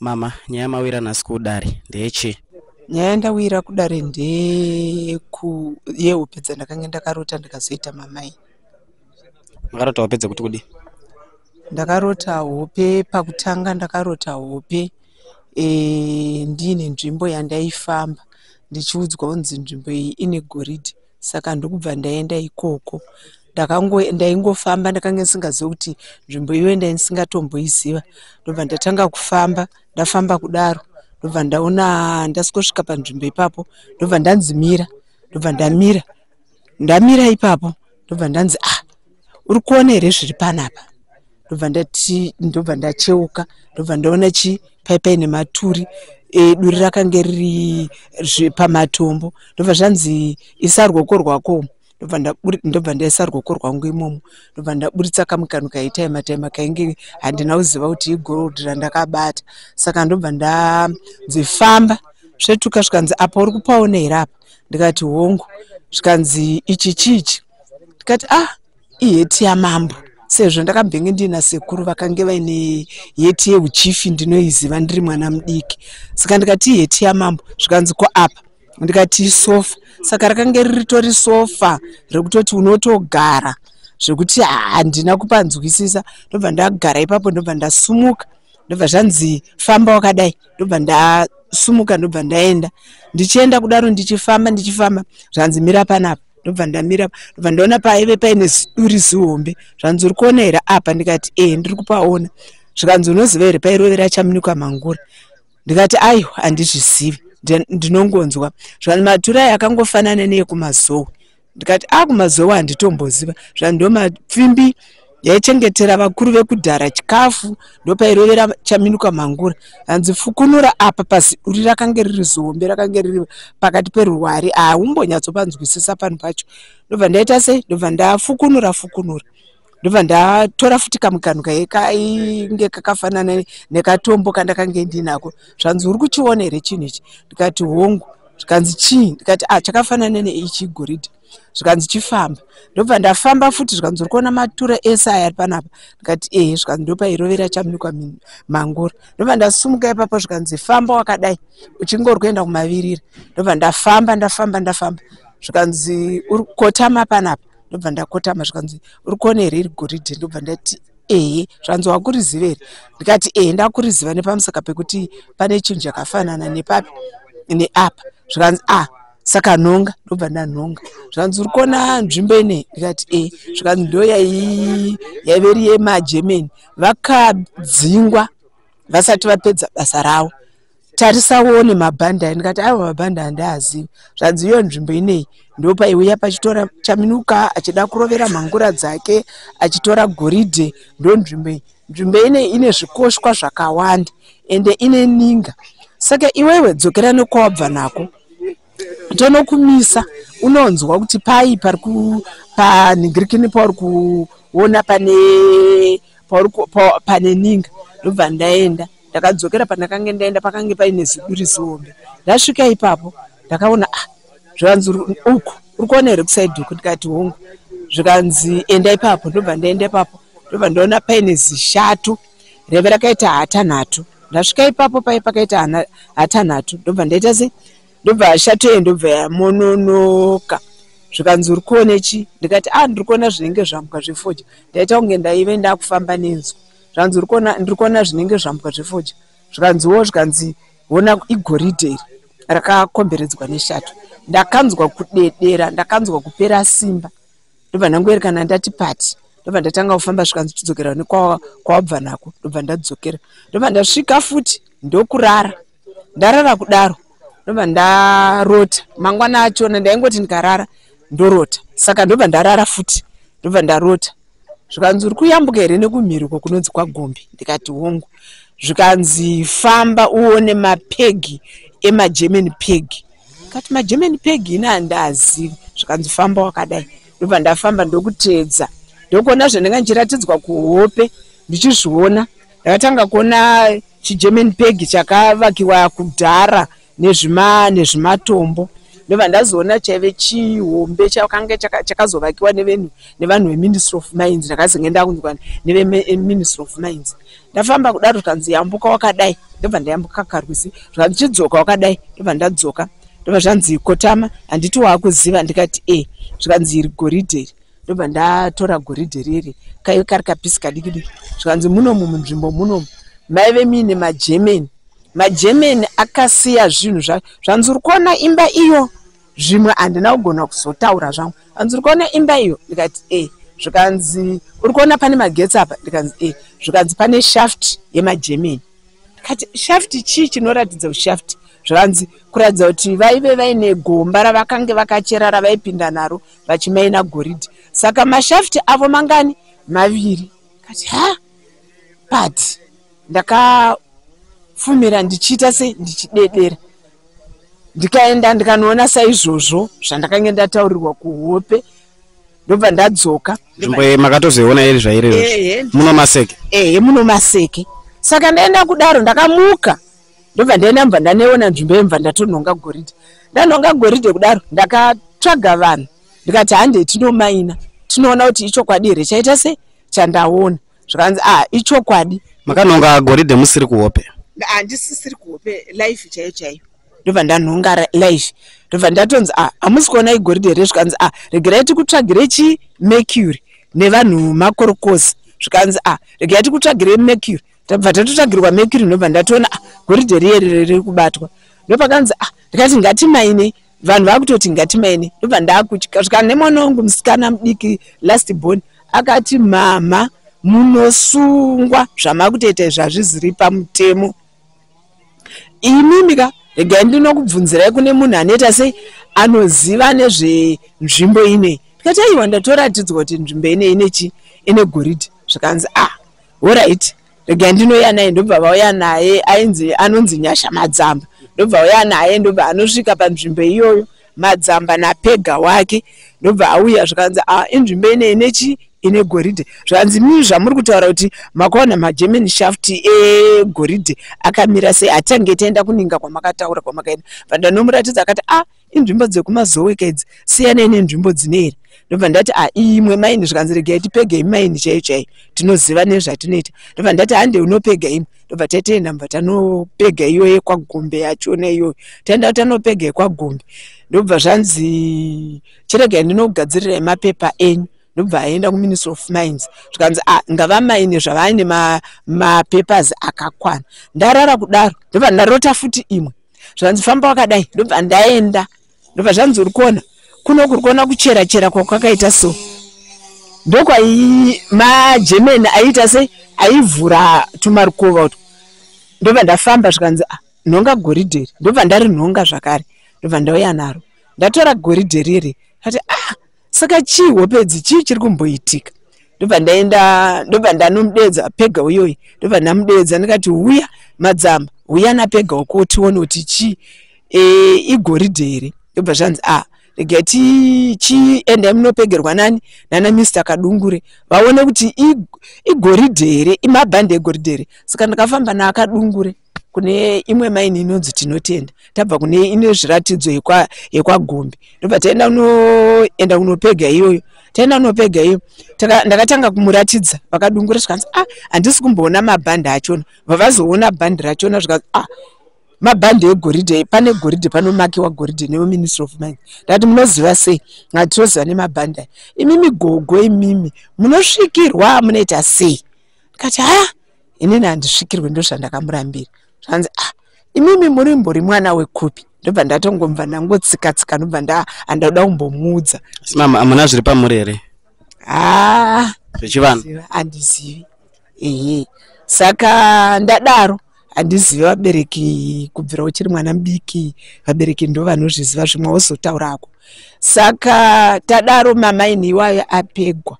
Mama, nyaya mawira nasi kudare ndechi. Nyaya ndawira kudare ndeyeupe dzandakanga ndakarota ndikazoita mamai. Makarota wapedza kuti kudi? Ndakarota hope. Pakutanga ndakarota hope ndine nzvimbo yandaifamba ndichiudzwa kunzi nzvimbo iyi ine goridhe, saka ndokubva ndaenda ikoko. Ndaingofamba ndakanga ndisingazivi kuti nzvimbo iyoyo ndaisingatomboiziva. Ndobva ndatanga kufamba, ndafamba kudaro ndobva ndaona ndasvika panzvimbo ipapo, ndobva ndanzimira, ndobva ndamira ipapo, ndobva ndanzi uri kuona here zviri panapa? Ndobva ndacheuka, ndobva ndaona chipaipai nematuri duri rakanga riri pamatombo, ndobva zvanzi isa ruoko rwako. Ndobva ndaisa ruoko rwangu imomo, ndobva ndaburitsa kamukanu kaitaima taima kainge handina kuziva kuti igorodhi randakabata. Saka ndobva ndanzifamba svetuka zvikanzi apa uri kupaona here apa? Ndikati hongu. Zvikanzi ichi chichi? Ndikati iheti yamambo, sezvo ndakambenge ndina sekuru vakange vaine heti yeuchifi ndinoiziva ndiri mwana mudiki. Saka ndikati iheti yamambo. Zvikanzi ko apa? Ndikati isofa. Saka rakanga riritori sofa rekutoti unotogara zvekuti handina kupanzwisisa. Ndobva ndagara ipapo, ndobva ndasumuka, ndobva zvanzi famba wakadai, ndobva ndasumuka, ndobva ndaenda. Ndichienda kudaro ndichifamba zvanzi mira panapa, ndobva ndamira, ndobva ndaona paive paine ziduri zihombe. Zvanzi uri kuona here apa? Ndikati ndiri kupaona. Zvikanzi unoziva here pairovera Chaminuka Mangura? Ndikati aiwa handizvizivi, ndinongonzwa. Zvanzi matura aya akangofanana neekumazowe. Ndikati kumazowe handitomboziva. Zvanzi ndo mapfimbi yaichengetera vakuru vekudhara chikafu, ndo pairovera Chaminuka Mangura. Hanzi fukunura apa paziduri rakanga riri zihombe, rakanga riri pakati peruware. Umbonyatsopanzwisisa pano pacho. Ndobva ndaita sei? Ndobva ndafukunura, ndobva ndatora futi kamukanu kainge kakafanana nekatombo kandakange ndinako. Zvanzi uri kuchiona here chinhu ichi? Ndikati hongu. Zvikanzi chii? Ndikati chakafanana neichi goridhe. Zvikanzi chifamba. Ndobva ndafamba futi. Zvikanzi uri kuona matura ese aya ari panapa? Ndikati zvikanzi ndo pairovera Chaminuka Mangura. Ndobva ndasumuka ipapo. Zvikanzi famba wakadai uchingori kuenda kumavirira. Ndobva ndafamba. Zvikanzi uri kotama panapa? Ndobva ndakotama. Zvikanzi uri kuona here iri goridhe? Ndobva ndati zvanzi wakuriziva here? Ndikati ndakuriziva nepamusaka pekuti pane chinhu chakafanana nepapi neapa. Zvikanzi saka nhonga. Ndobva ndanhonga. Zvanzi uri kuona nzvimbo inei? Ndikati zvikanzi ndo yaive iri yemaGermany, vakadzingwa vasati vapedza basa ravo. Tarisawo nemabhanda aya. Ndikati aiwa mabhanda handaazivi. Zvanzi iyo nzvimbo inei ndo paiuya pachitora Chaminuka achida kurovera mhangura dzake, achitora goridhe. Ndo nzvimbo iyi. Nzvimbo inei ine zvikoshwa zvakawanda ende ine ninga. Saka iwewe dzokera nekwawabva nako, tonokumisa unonzwa kuti pai panhingirikini pauri kuona pane ninga. Ndobva ndaenda, ndakadzokera pandakanga ndaenda, pakanga paine ziduri zihombe. Ndasvika ipapo ndakaona zvanzi uku uri kuona here kusaidhi uku? Ndikati hongu. Zvikanzi enda ipapo. Ndobva ndaenda ipapo, ndobva ndaona paine zishatu reve rakaita hatanhatu. Ndasvika ipapo pakaita hatanhatu. Ndobva ndaita sei? Ndobva shatu iyi ndobva yamononoka. Zvikanzi uri kuona chi? Ndikati ndiri kuona zvinenge zvambwa zvefoja. Ndaita kunge ndaive ndakufamba nenzwa. Zvanzi ndiri kuona zvinenge zvambwa zvefoja. Zvikanzi ona igoridhe iri rakakomberedzwa neshatu. Ndakanzwa kudedera, ndakanzwa kupera simba. Ndobva ndangoerekana ndati pati. Ndobva ndatanga kufamba. Zvikanzi chidzokera kwawabva nako. Ndobva ndadzokera. Ndobva ndasvika futi ndokurara. Ndarara kudaro ndobva ndarota. Mangwana achona ndaingoti ndikarara ndorota. Saka ndobva ndarara futi, ndobva ndarota. Zvikanzi uri kuyambuka here nekumhiri uko kunonzi kwaGombe? Ndikati hongu. Zvikanzi famba uone mapegi emaGerman pegi. Ndikati maGerman pegi ina handaazivi. Zvikanzi famba wakadai. Ndobva ndafamba ndokuteedza. Ndokuona zvandanga ndichiratidzwa kuhope ndichizviona. Ndakatanga kuona chiGerman pegi chakavakiwa kudhara nezvimatombo. ndobva ndazoona chaive chihombe chakanga chakazovakiwa nevanhu veministry of mines. Ndakazenge ndakunzwa neveministry of mines. Ndafamba kudaro zvikanzi yambuka wakadai, ndobva ndayambuka Karwizi. Zvikanzi chidzoka wakadai, ndobva ndadzoka. Ndobva zvanzi kotama, handiti waakuziva. Ndikati zvikanzi iri goridhe iri. Ndobva ndatora goridhe riri kaive kari kapisi kadiki diki. Zvikanzi munomu munzvimbo munomu maive muine magermany akasiya zvinhu zvanzi uri kuona imba iyo, zvimwe handina kugona kuzotaura zvangu. Zvanzi uri kuona imba iyo. Ndikati zvikanzi uri kuona pane magetsi apa. Ndikanzi zvikanzi pane shaft yemagermany. Ndikati shaft chii chinoratidza ushaft? Zvikanzi kuratidza kuti vaive vaine gomba ravakange vakachera ravaipinda naro vachimaina goridhe. Saka mashafti avo mangani? Maviri. Kati but ndakafumira ndichiita se ndichidedera. Ndikaenda ndikanoona saizvozvo zvandakange ndataurirwa kuhope. Ndobva ndadzoka. Nzvimbo makatozoiona iri zvairezvo muno maseke? Muno maseke. Saka ndaenda kudaro ndakamuka. Ndobva ndaenda mbva ndaneona nzvimbo yemva ndatonhonga goridhe. Ndanhonga goridhe kudaro ndakatsvaga vanhu. Ndikati hande tinomaina. Tinoona kuti ichokwadi here chaita se chandaona. Zvikanzi ichokwadi. Makanhonga goridhe musiri kuhope? Handisisiri kuhope, life chaiyo chaiyo. Ndobva ndanhonga life. Ndobva ndatonzi hamusi kuona igoridhe here. Zvikanzi regerai tikutsvagire chimercury nevanhu makorokosi. Zvikanzi regerai tikutsvagire mercury. Tabva tatotsvagirwa mercury. Ndobva ndatoona goridhe riyeri riri kubatwa. Ndopakanzi ndikati ngatimaine. Vanhu vakutoti ngatimaine. Ndobva ndakutya. Zvikana nemwana wangu musikana mudiki last born akati mama munosungwa zvamakutoita zvazviziri pamutemo. Imimika regai ndinokubvunzirai kune munhu anoita sei anoziva nezvenzvimbo inei. Ndikati aiwa ndatoratidzwa kuti nzvimbo inei ine goridhe. Zvikanzi alright regai ndinouya naye. Ndobva vauya naye anonzi Nyasha Madzamba. Ndobva auya naye. Ndobva anosvika panzvimbo iyoyo Madzamba napega wake. Ndobva auya. Zvikanzi inzvimbo inei ine goridhe. Zvikanzi mimi zvamuri kutaura kuti makaona magerman shaft egoridhe akamira sei, hatange taenda kuninga kwamakataura kwamakaenda. Vandanomuratidza akati inzvimbo dzekumazoweka idzi siyana nenzvimbo dzine. Ndobva ndati imwe maini. Zvikanzi regai tipegei maini chaiyo chaiyo tinoziva nezvatinoita. Ndobva ndati hande unopega imwe. Ndobva tatoenda mbva tanopega iyoyo kwagombe yachona iyoyo. Taenda tanopega kwagombe. Ndobva zvanzi chiregai ndinogadzirira mapepa enyu. Ndobva aenda kuministry of mines. Zvikanzi ngava maine zvavaine mapapers akakwana. Ndarara kudaro. Ndobva ndarota futi imwe. Zvikanzi famba wakadai. Ndobva ndaenda. Ndobva zvanzi uri kuona kuno kuri kuona kuchera kwakaita so. Ndokwai magermany aita se aivhura tumarukova utwo. Ndobva ndafamba. Zvikanzi nhonga goridhe iri. Ndobva ndarinhonga zvakare. Ndobva ndauya naro. Ndatora goridhe riri. Kati saka chii hopedzi chii chiri kumboitika. Ndobva ndaenda. Ndobva ndanomudedza pega uyoyi. Ndobva ndamudedza ndikati uya Madzamba uya napega uko tione kuti chii igoridhe here. Ndobva zvanzi regai tiendai munopegerwa nana Mr. Kadungure vaone kuti igoridhe here, imabhande egoridhe here. Saka ndakafamba naakadungure kune imwe maini inonzi Tinotenda. Tabva kune ine zviratidzo yekwagombe. Ndobva taenda kunopega iyoyo. Taenda kunopega iyo ndakatanga kumuratidza vakadungura. Zvikanzi handisi kumboona mabhande achona. Vavazoona bhande rachona. Zvikanzi mabhande egoridhe, pane goridhe panomakiwa goridhe neministry of mines. Ndati munoziva sei? Ngatiroziva nemabhande. Imimi gogo imimi munosvikirwa munoita sei? Ndikati inini handisvikirwe ndozvandakamurambira. Zvanzi imimi muri mwana wekupi? Ndobva ndatongomva ndangotsika ndobva handauda kumbomuudza. Mama amuna zviri pamuri here? Zvechivanhu handizivi. Saka ndadaro handizivi vabereki kubvira uchiri mwana mudiki. Vabereki ndo vanozviziva zvimwe wozotaurako. Saka tadaro mamaini iwayo apegwa.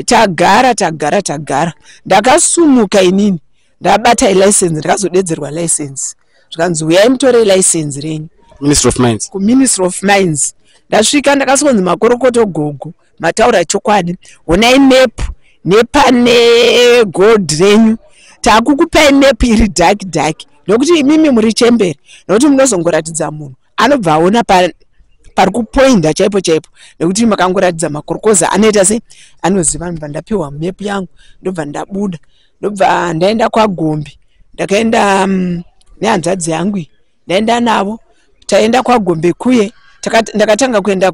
Tagara. Ndakasumuka inini. Ndabata license. Ndakazodedzerwa license. Zvikanzi uyai mutore license renyu. Ministry of Mines. Ministry of Mines. Ndasvika ndakasonzi makorokoto gogo mataura chokwadi. Honai map nepane gold renyu. Takukupai map iri dark. Nokuti imimi muri chemberi. Nokuti munozongoratidza munhu anobva aona pari kupoinda chaipo chaipo, nekuti makangoratidza makorokoza anoita se anoziva. Ndobva ndapiwa mepu yangu, ndobva ndabuda, ndobva ndaenda kwaGombe. Ndakaenda nehanzvadzi yangu, ndaenda navo, taenda kwaGombe kuye. Ndakatanga kuenda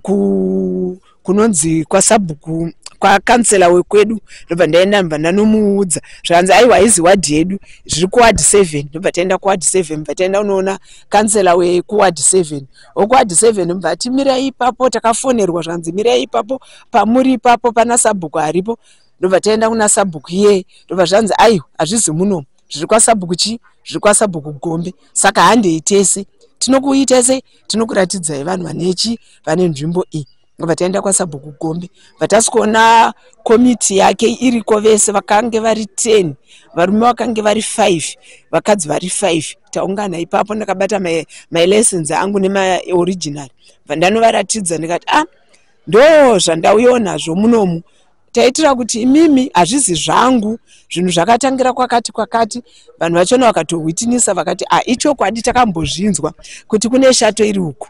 kunonzi kwaSabhuku, kwakansela wekwedu. Ndobva ndaenda ndanomuudza zvanzi aiwa izi wadhi yedu zviri kuward 7. Ndobva taenda kuward 7, ndobva taenda unoona kansela wekuward 7. Okuward 7 ndobva timirai ipapo, takafonerwa zvanzi mirai ipapo, pamuri ipapo pana Sabhuku aripo. Ndobva taenda kuna Sabhuku iye, ndobva zvanzi aiwa hazvizi muno, zviri kwaSabhuku zviri kwaSabhuku Gombe. Saka handei tese tinokuita se tinokuratidzai vanhu vane nzvimbo iyi. Ndobva taenda kwaSabhuku Gombe, vatasikuona komiti yake iriko vese, vakange vari 10, varume vakange vari 5, vakadzi vari 5. Taungana ipapo, ndakabata my lessons angu nemaoriginal, vandanovaratidza ndikati ndo zvandauyawo nazvo munomu. Taitira kuti imimi hazvizi zvangu, zvinhu zvakatangira kwakati. Vanhu vachona vakatohwitinisa vakati ichokwadi takambozvinzwa kuti kune shato iri uku.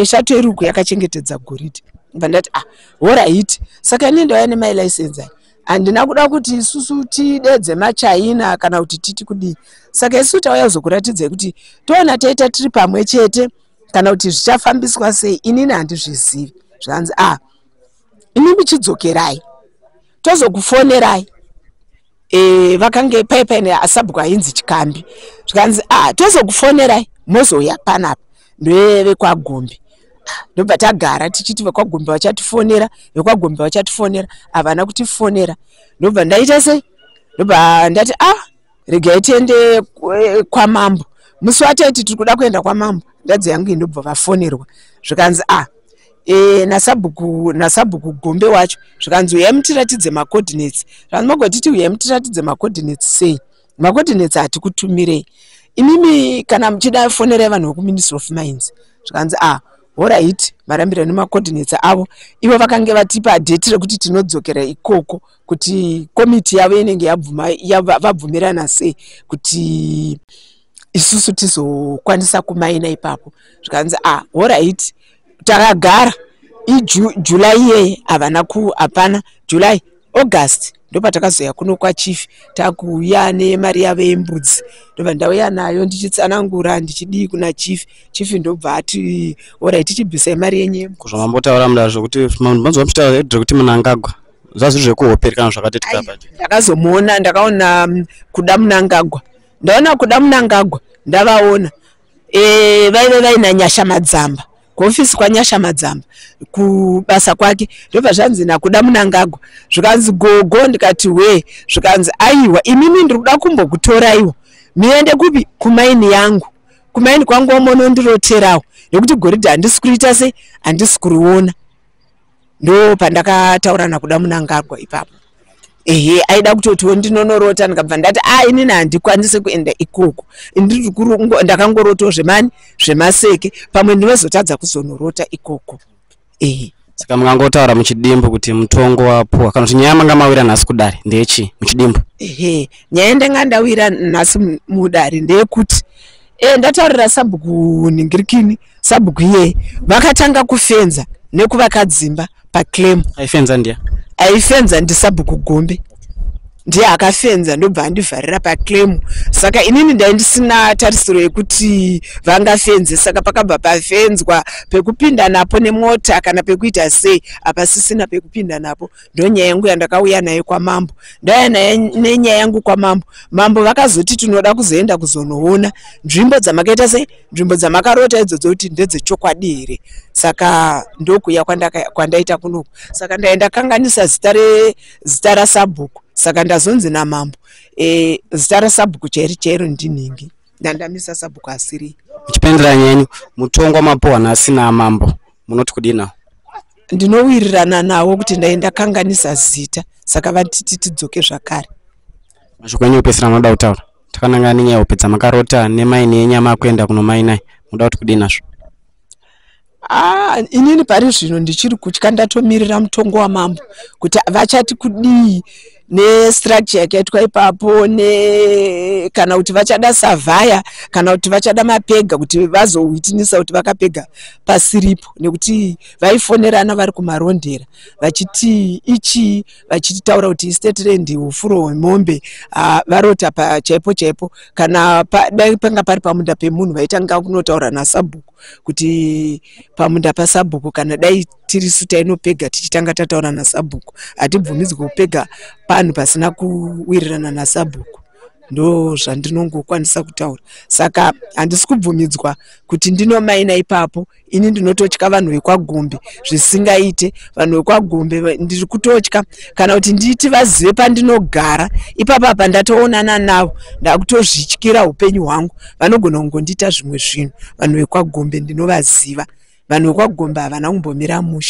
Shato iri uku yakachengetedza goridhe. Ndati alright. Saka ini ndauya nemai license aya. Handina kuda kuti isusu tidedze maChina kana kuti titi kudii. Saka isusu tauya kuzokuratidzai kuti toona taita tiri pamwe chete kana kuti zvichafambiswa sei, inini handizvizivi. Zvanzi imi muchidzokerai, tozokufonerai. Vakange paipaine aSabhuku ainzi Chikambi. Zvikanzi tozokufonerai mozouya panapa. Ndoveve kwaGombe. Ndobva tagara tichiti vekwaGombe vachatifonera, vekwaGombe vachatifonera, havana kutifonera. Ndobva ndaita sei? Ndobva ndati regai tiende kwaMambo. Musi wataiti tiri kuda kuenda kwaMambo, ndadzi yangu ndobva vafonerwa. Zvikanzi naSabhuku Gombe wacho, zvikanzi uyai mutiratidze macoordinates. Zvikanzi mogotiti uyai mutiratidze macoordinates sei? Macoordinates hatikutumirei. Imimi kana muchida fonerai vanhu veku-Ministry of Mines. Zvikanzi alright, marambira nemacoordinates avo. Ivo vakange vatipa date rekuti tinodzokera ikoko, kuti komiti yavo inenge vabvumirana sei kuti isusu tizokwanisa kumaina ipapo. Zvikanzi alright. Takagara July yeye hapana July, August ndopa takazoya kuno kwaChief, takuuya nemari yavo yembudzi. Ndobva ndauya nayo ndichitsanangura ndichidii kuna Chief. Chief ndobva ati alright, tichibvisa mari yenyu. Kuzvambotaura mudazvo kuti manzwa muchitaura kuti Mnangagwa zvazvo zvekuhoperi kana zvakatetika pacho. Ndakazomuona, ndakaona kuda Mnangagwa. Ndaona kuda Mnangagwa, ndavaona. Vaive vaina Nyasha Madzamba. Kuofisi kwaNyasha Madzamba kubasa kwake. Ndobva zvanzi nakuda Mnangagwa. Zvikanzi gogo, ndikati zvikanzi aiwa imimi ndiri kuda kumbokutoraiwo muende kupi? Kumaini yangu. Kumaini kwangu wamonondiroterawo, nekuti goridhe handisi kuita se handisi kuriona. Ndo pandakataura nakuda Mnangagwa ipapo. Aida kutotiwo ndinonorota, ndikabva ndati inini handikwanisi kuenda ikoko. Ndakangorotawo zvemaseke, pamwe ndinozotadza kuzonorota ikoko. Saka mungangotaura muchidimbu kuti mutongo wapuwa kana kuti nyaya manga mawira nhasi kudare ndechi muchidimbu? Nyaya ndanga ndawira nhasi mudare ndeyekuti ndataurira Sabhuku Ningirikini, Sabhuku iye vakatanga kufenza nekuvakadzimba paClaim. Aifenza ndiye? Aifenza ndiSabhuku Gombe. Ndiye akafenza, ndobva andivharira paClaim. Saka inini ndaindisina tarisiro yekuti vangafenze. Saka pakabva pafenzwa pekupinda napo nemota kana pekuita sei, apasisina pekupinda napo. Ndonyaya yangu yandakauya nayo kwaMambo. Ndauya nenyaya yangu kwaMambo. Mambo vakazoti tinoda kuzoenda kuzonoona nzvimbo dzamakaita sei, nzvimbo dzamakarota idzodzo kuti ndedzechokwadi here. Saka ndokuya kwandaita kunoku. Saka ndaenda kanganisa zita raSabhuku. Saka ndazonzi naMambo zita raSabhuku chairo ndinhingi. Ndandamisa Sabhuku asiri. Muchipendera nyenyu mutongo wamapuwa nhasi naMambo munoti kudina? Ndinowirirana nawo kuti ndaenda kanganisa zita, saka vatiti tidzoke zvakare. Mashoko enyu opesera munoda kutaura? Takanangana nenyaya opedza makarota nemaini yenyama kuenda kunomainai, munoda kuti kudinazvo? Inini pari zvino ndichiri kutya, ndatomirira mutongo waMambo kuti vachati kudii. nestructure yakaitwa ipapo, kana kuti vachada savhaya kana kuti vachada mapega kuti vazohwitinisa kuti vakapega pasiripo, nekuti vaifonerana vari kumarondera vachiti ichi, vachitaura kuti istate land ufuro hwemombe, varota chaipo chaipo. Kana dai panga pari pamunda pemunhu vaitanga kunotaura nasabhuku kuti pamunda pasabhuku, kana dai tiri suta inopega tichitanga tataura nasabhuku, hatibvumidzwi kupega panhu pasina kuwirirana nasabhuku. Ndo zvandinongokwanisa kutaura. Saka handisi kubvumidzwa kuti ndinomai ipapo. Ini ndinototya vanhu vekwagombe zvisingaite. Vanhu vekwagombe ndiri kutotya kana kuti nditi vazive pandinogara. Ipapo apa ndatoonana navo ndakutozvityira upenyu hwangu. Vanogona kungondiita zvimwe zvinhu. Vanhu vekwagombe ndinovaziva. Vanhu vekwagombe havana kumbomira mushe.